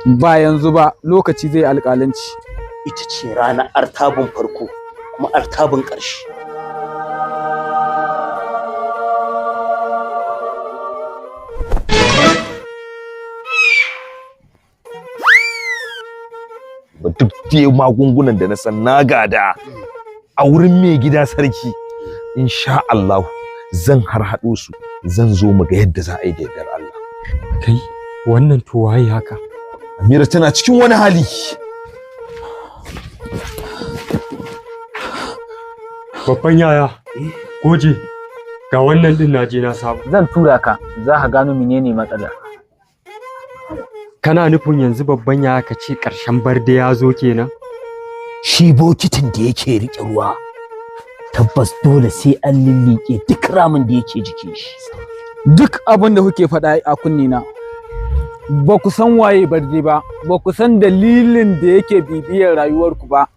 ba yanzu ba, lokaci zai alƙalanci. Ita ce ranar artabun farko kuma artabun ƙarshe. Duk dai magungunan da na san na gada a wurin mai gida sarki, insha Allah zan harhaɗo su, zan zo mu ga yadda za a yi da yardar Allah. Kai wannan to waye haka? Amira tana cikin wani hali. Babban yaya, goje ga wannan din naje na samu. Zan tura ka, za ka gano menene matsalar. Kana nufin yanzu babban yaya ka ce ƙarshen barde ya zo kenan? Shi bokitin da yake riƙe ruwa tabbas dole sai an lillike duk ramin da yake jikin shi. Duk abin da kuke faɗa a kunnina, ba ku san waye barde ba, ba ku san dalilin da yake bibiyar rayuwarku ba.